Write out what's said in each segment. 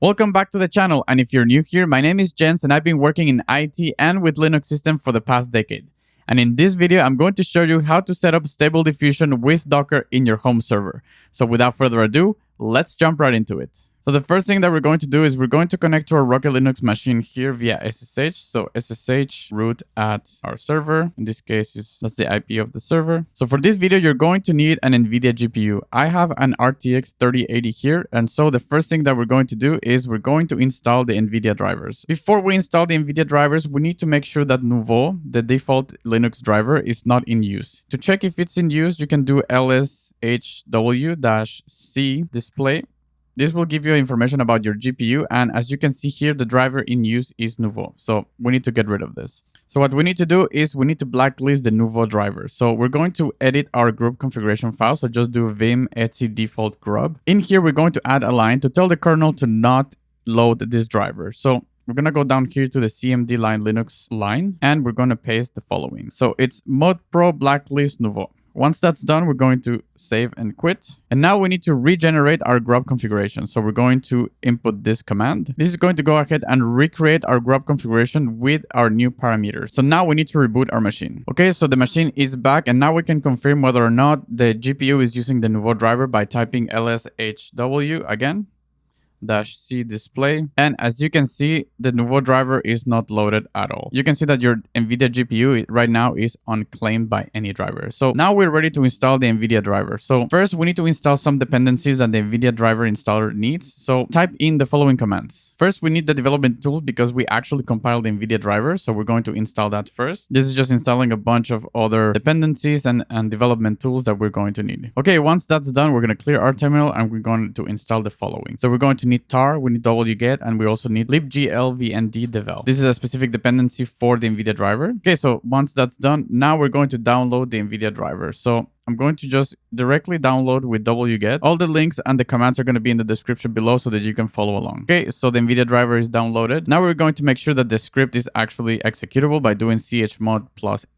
Welcome back to the channel, and if you're new here, my name is Jens and I've been working in IT and with Linux systems for the past decade. And in this video, I'm going to show you how to set up Stable Diffusion with Docker in your home server. So without further ado, let's jump right into it. So the first thing that we're going to do is we're going to connect to our Rocket Linux machine here via SSH. So SSH root at our server. In this case, that's the IP of the server. So for this video, you're going to need an NVIDIA GPU. I have an RTX 3080 here. And so the first thing that we're going to do is we're going to install the NVIDIA drivers. Before we install the NVIDIA drivers, we need to make sure that nouveau, the default Linux driver, is not in use. To check if it's in use, you can do lshw-c display. This will give you information about your GPU, and as you can see here, the driver in use is nouveau. So we need to get rid of this. So what we need to do is we need to blacklist the nouveau driver. So we're going to edit our group configuration file. So just do vim etc default grub. In here, we're going to add a line to tell the kernel to not load this driver. So we're going to go down here to the cmdline Linux line, and we're going to paste the following. So it's modprobe.blacklist nouveau. Once that's done, we're going to save and quit. And now we need to regenerate our grub configuration. So we're going to input this command. This is going to go ahead and recreate our grub configuration with our new parameters. So now we need to reboot our machine. Okay, so the machine is back, and now we can confirm whether or not the GPU is using the nouveau driver by typing lshw again. -c display, and as you can see, the nouveau driver is not loaded at all. You can see that your NVIDIA GPU right now is unclaimed by any driver. So now we're ready to install the NVIDIA driver. So first, we need to install some dependencies that the NVIDIA driver installer needs. So type in the following commands. First, we need the development tools because we actually compiled the NVIDIA driver. So we're going to install that first. This is just installing a bunch of other dependencies and development tools that we're going to need. Okay, once that's done, we're going to clear our terminal and we're going to install the following. So we're going to need tar, we need wget, and we also need libglvnd-devel. This is a specific dependency for the NVIDIA driver. Okay, so once that's done, now we're going to download the NVIDIA driver. So I'm going to just directly download with wget. All the links and the commands are going to be in the description below so that you can follow along. Okay, so the NVIDIA driver is downloaded. Now we're going to make sure that the script is actually executable by doing chmod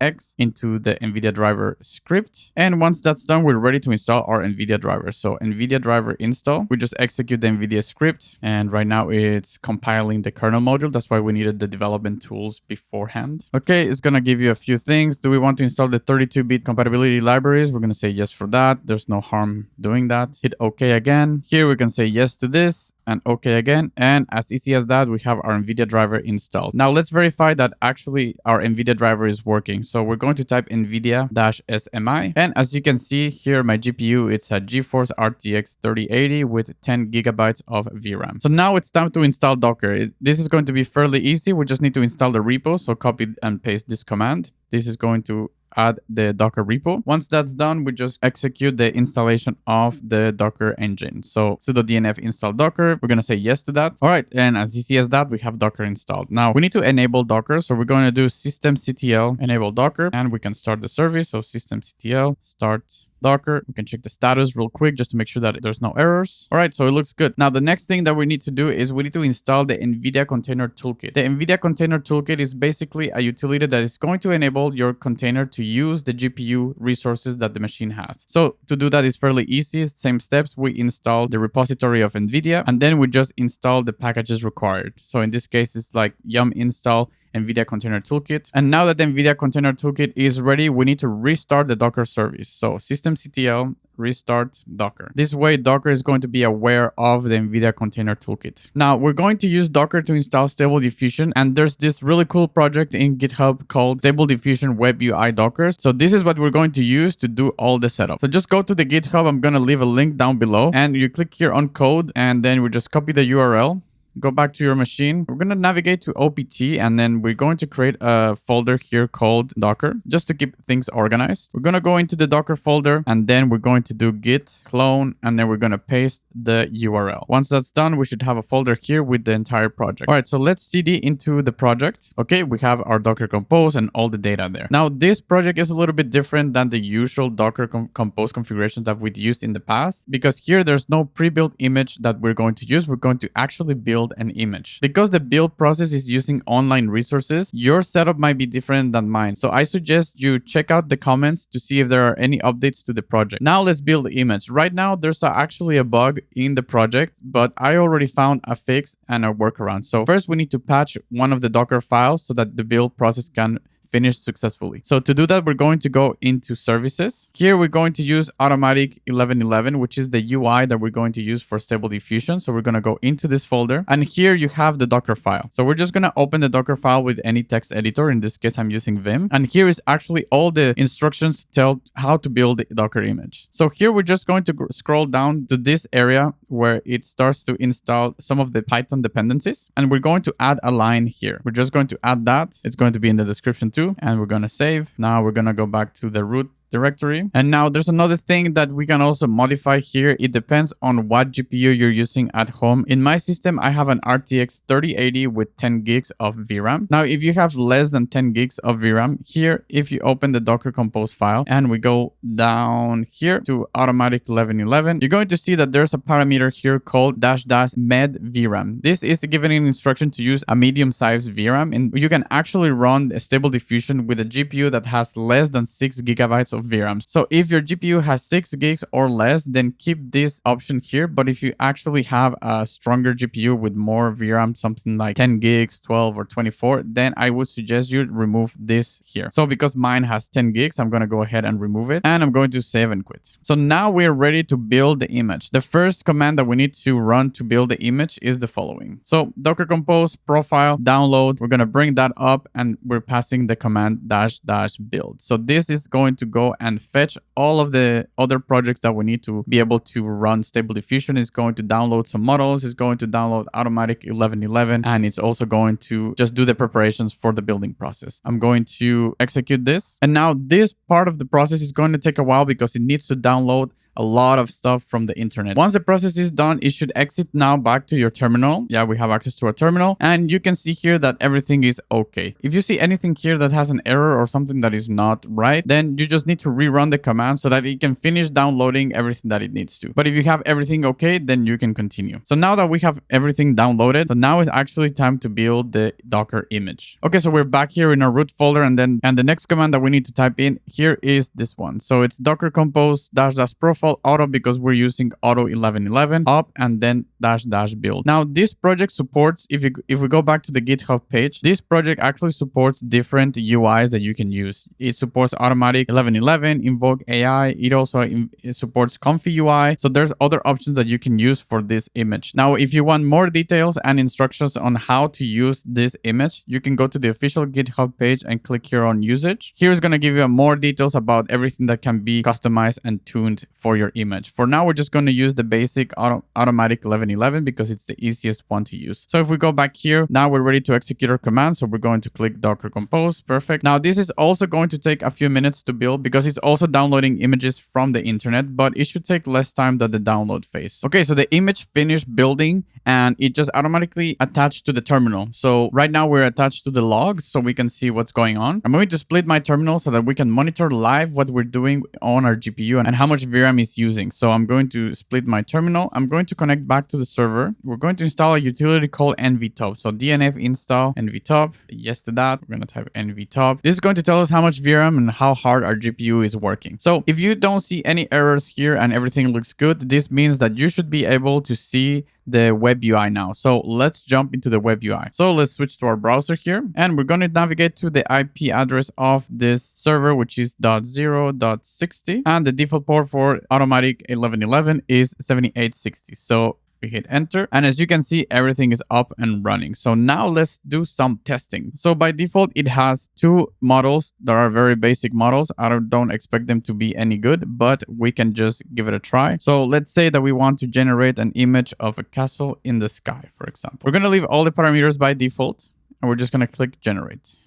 +x into the NVIDIA driver script. And once that's done, we're ready to install our NVIDIA driver. So NVIDIA driver install, we just execute the NVIDIA script. And right now it's compiling the kernel module. That's why we needed the development tools beforehand. Okay, it's going to give you a few things. Do we want to install the 32-bit compatibility libraries? We're going to say yes for that. There's no harm doing that. Hit OK again. Here we can say yes to this and OK again. And as easy as that, we have our NVIDIA driver installed. Now let's verify that actually our NVIDIA driver is working. So we're going to type nvidia-smi. And as you can see here, my GPU, it's a GeForce RTX 3080 with 10 gigabytes of VRAM. So now it's time to install Docker. This is going to be fairly easy. We just need to install the repo. So copy and paste this command. This is going to add the Docker repo. Once that's done, we just execute the installation of the Docker engine. So sudo dnf install Docker. We're going to say yes to that. All right. And as easy as that, we have Docker installed. Now we need to enable Docker. So we're going to do systemctl enable Docker, and we can start the service. So systemctl start Docker. We can check the status real quick just to make sure that there's no errors. All right, so it looks good. Now, the next thing that we need to do is we need to install the NVIDIA Container Toolkit. The NVIDIA Container Toolkit is basically a utility that is going to enable your container to use the GPU resources that the machine has. So to do that is fairly easy. Same steps. We install the repository of NVIDIA, and then we just install the packages required. So in this case, it's like yum install NVIDIA Container Toolkit. And now that the NVIDIA Container Toolkit is ready, we need to restart the Docker service. So systemctl restart Docker. This way, Docker is going to be aware of the NVIDIA Container Toolkit. Now, we're going to use Docker to install Stable Diffusion, and there's this really cool project in GitHub called stable-diffusion-webui-docker. So this is what we're going to use to do all the setup. So just go to the GitHub. I'm going to leave a link down below, and you click here on code, and then we just copy the URL. Go back to your machine. We're going to navigate to OPT, and then we're going to create a folder here called Docker just to keep things organized. We're going to go into the Docker folder, and then we're going to do git clone, and then we're going to paste the URL. Once that's done, we should have a folder here with the entire project. All right, so let's cd into the project. Okay, we have our Docker compose and all the data there. Now, this project is a little bit different than the usual Docker compose configurations that we've used in the past, because here there's no pre-built image that we're going to use. We're going to actually build build an image. Because the build process is using online resources, your setup might be different than mine. So I suggest you check out the comments to see if there are any updates to the project. Now let's build the image. Right now, there's actually a bug in the project, but I already found a fix and a workaround. So first we need to patch one of the Docker files so that the build process can finish successfully. So to do that, we're going to go into services. Here, we're going to use automatic 1111, which is the UI that we're going to use for stable diffusion. So we're going to go into this folder, and here you have the Docker file. So we're just going to open the Docker file with any text editor. In this case, I'm using Vim. And here is actually all the instructions to tell how to build the Docker image. So here, we're just going to scroll down to this area where it starts to install some of the Python dependencies. And we're going to add a line here. We're just going to add that. It's going to be in the description too. And we're going to save. Now we're going to go back to the root directory. And now there's another thing that we can also modify here. It depends on what GPU you're using at home. In my system, I have an RTX 3080 with 10 gigs of VRAM. Now, if you have less than 10 gigs of VRAM, here, if you open the Docker Compose file and we go down here to automatic 1111, you're going to see that there's a parameter here called --med VRAM. This is giving an instruction to use a medium-sized VRAM, and you can actually run a stable diffusion with a GPU that has less than 6 gigabytes of VRAM. So if your GPU has 6 gigs or less, then keep this option here. But if you actually have a stronger GPU with more VRAM, something like 10 gigs, 12 or 24, then I would suggest you remove this here. So because mine has 10 gigs, I'm going to go ahead and remove it, and I'm going to save and quit. So now we're ready to build the image. The first command that we need to run to build the image is the following. So Docker Compose profile download, we're going to bring that up and we're passing the command --build. So this is going to go and fetch all of the other projects that we need to be able to run stable diffusion. It's going to download some models, it's going to download automatic 1111, and it's also going to just do the preparations for the building process. I'm going to execute this. And now this part of the process is going to take a while because it needs to download a lot of stuff from the internet. Once the process is done, it should exit now back to your terminal. Yeah, we have access to a terminal, and you can see here that everything is okay. If you see anything here that has an error or something that is not right, then you just need to rerun the command so that it can finish downloading everything that it needs to. But if you have everything okay, then you can continue. So now that we have everything downloaded, so now it's actually time to build the Docker image. Okay, so we're back here in our root folder, and the next command that we need to type in here is this one. So it's docker compose --profile auto, because we're using auto 1111 up and then --build. Now this project supports, if we go back to the GitHub page, this project actually supports different UIs that you can use. It supports automatic 1111, invoke AI. It also supports comfy UI. So there's other options that you can use for this image. Now, if you want more details and instructions on how to use this image, you can go to the official GitHub page and click here on usage. Here's going to give you more details about everything that can be customized and tuned for your image. For now, we're just going to use the basic automatic 1111 because it's the easiest one to use. So if we go back here, now we're ready to execute our command. So we're going to click Docker Compose. Perfect. Now this is also going to take a few minutes to build because it's also downloading images from the internet, but it should take less time than the download phase. Okay, so the image finished building and it just automatically attached to the terminal. So right now we're attached to the logs so we can see what's going on. I'm going to split my terminal so that we can monitor live what we're doing on our GPU and how much VRAM is using. So I'm going to split my terminal. I'm going to connect back to the server. We're going to install a utility called nvtop. So dnf-install nvtop. Yes to that. We're going to type nvtop. This is going to tell us how much VRAM and how hard our GPU is working. So if you don't see any errors here and everything looks good, this means that you should be able to see the web UI now. So let's jump into the web UI. So let's switch to our browser here and we're going to navigate to the IP address of this server, which is .0.60, and the default port for automatic 1111 is 7860. So we hit enter, and as you can see, everything is up and running. So now let's do some testing. So by default, it has two models that are very basic models. I don't expect them to be any good, but we can just give it a try. So let's say that we want to generate an image of a castle in the sky, for example. We're going to leave all the parameters by default, and we're just going to click generate.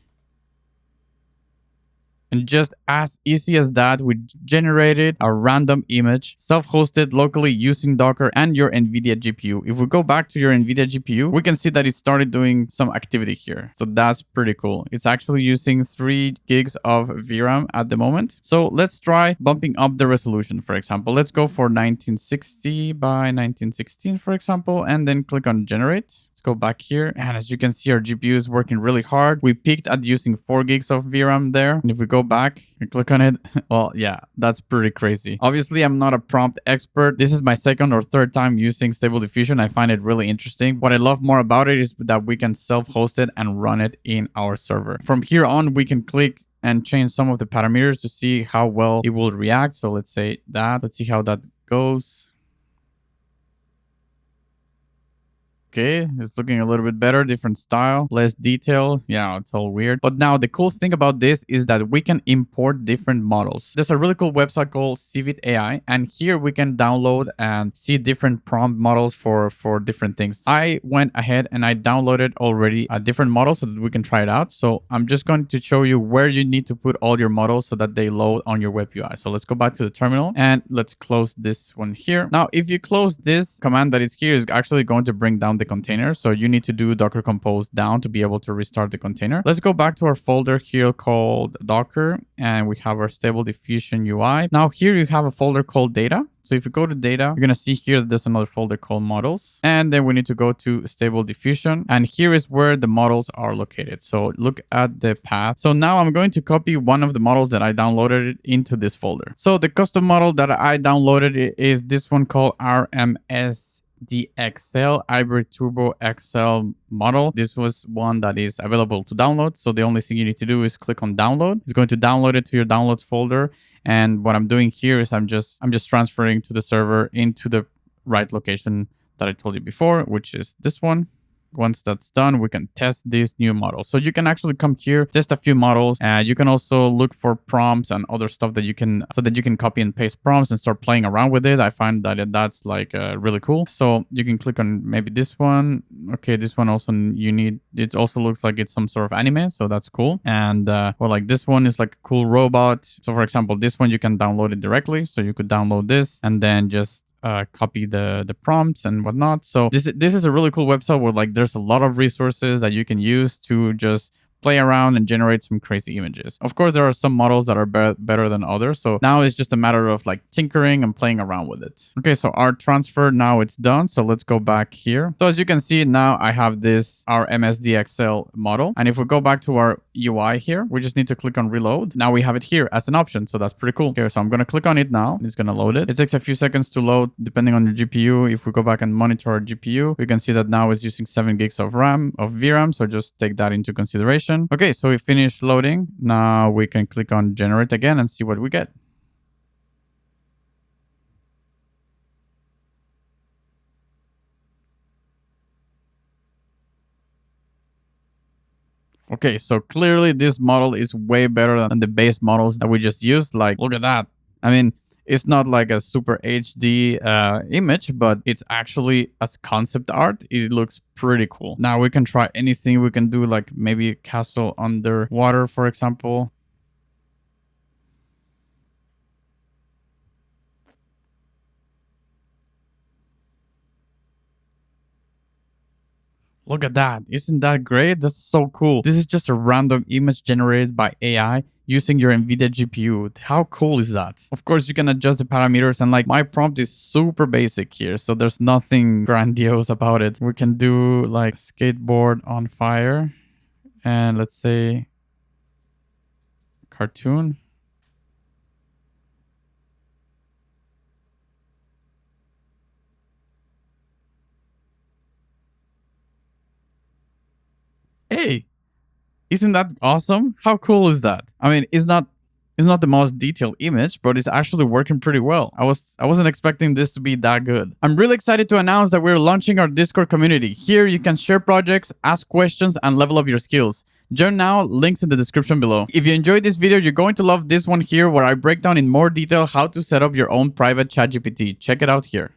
And just as easy as that, we generated a random image, self-hosted locally using Docker and your NVIDIA GPU. If we go back to your NVIDIA GPU, we can see that it started doing some activity here. So that's pretty cool. It's actually using 3 gigs of VRAM at the moment. So let's try bumping up the resolution, for example. Let's go for 1960 by 1916, for example, and then click on generate. Let's go back here. And as you can see, our GPU is working really hard. We peaked at using 4 gigs of VRAM there. And if we go back and click on it, well, yeah, that's pretty crazy. Obviously, I'm not a prompt expert. This is my second or third time using Stable Diffusion. I find it really interesting. What I love more about it is that we can self-host it and run it in our server. From here on, we can click and change some of the parameters to see how well it will react. So let's say that. Let's see how that goes. Okay, it's looking a little bit better, different style, less detail. Yeah, it's all weird. But now the cool thing about this is that we can import different models. There's a really cool website called Civit AI, and here we can download and see different prompt models for different things. I went ahead and I downloaded already a different model so that we can try it out. So I'm just going to show you where you need to put all your models so that they load on your web UI. So let's go back to the terminal and let's close this one here. Now, if you close this command that is here, is actually going to bring down the container. So you need to do docker compose down to be able to restart the container. Let's go back to our folder here called Docker, and we have our stable diffusion UI. Now here you have a folder called data. So if you go to data, you're going to see here that there's another folder called models. And then we need to go to stable diffusion. And here is where the models are located. So look at the path. So now I'm going to copy one of the models that I downloaded into this folder. So the custom model that I downloaded is this one called RMS DXL Hybrid Turbo XL model. This was one that is available to download. So the only thing you need to do is click on download. It's going to download it to your downloads folder. And what I'm doing here is I'm just transferring to the server into the right location that I told you before, which is this one. Once that's done, we can test this new model. So you can actually come here, test a few models, and you can also look for prompts and other stuff that you can, so that you can copy and paste prompts and start playing around with it. I find that that's like really cool. So you can click on maybe this one. Okay, this one also it also looks like it's some sort of anime, so that's cool. And or like this one is like a cool robot. So for example, this one you can download it directly. So you could download this and then just copy the prompts and whatnot. So this is a really cool website where like there's a lot of resources that you can use to just play around and generate some crazy images. Of course, there are some models that are better than others. So now it's just a matter of like tinkering and playing around with it. Okay, so our transfer now it's done. So let's go back here. So as you can see now, I have this our MSDXL model. And if we go back to our UI here, we just need to click on reload. Now we have it here as an option. So that's pretty cool. Okay, so I'm going to click on it now. It's going to load it. It takes a few seconds to load depending on your GPU. If we go back and monitor our GPU, we can see that now it's using 7 gigs of VRAM. So just take that into consideration. Okay, so we finished loading. Now we can click on generate again and see what we get. Okay, so clearly this model is way better than the base models that we just used. Like, look at that. I mean, it's not like a super HD image, but it's actually as concept art. It looks pretty cool. Now we can try anything. We can do like maybe a castle underwater, for example. Look at that. Isn't that great? That's so cool. This is just a random image generated by AI using your NVIDIA GPU. How cool is that? Of course, you can adjust the parameters and like my prompt is super basic here. So there's nothing grandiose about it. We can do like skateboard on fire and let's say cartoon. Hey, isn't that awesome? How cool is that? I mean, it's not the most detailed image, but it's actually working pretty well. I wasn't expecting this to be that good. I'm really excited to announce that we're launching our Discord community. Here you can share projects, ask questions, and level up your skills. Join now, links in the description below. If you enjoyed this video, you're going to love this one here where I break down in more detail how to set up your own private ChatGPT. Check it out here.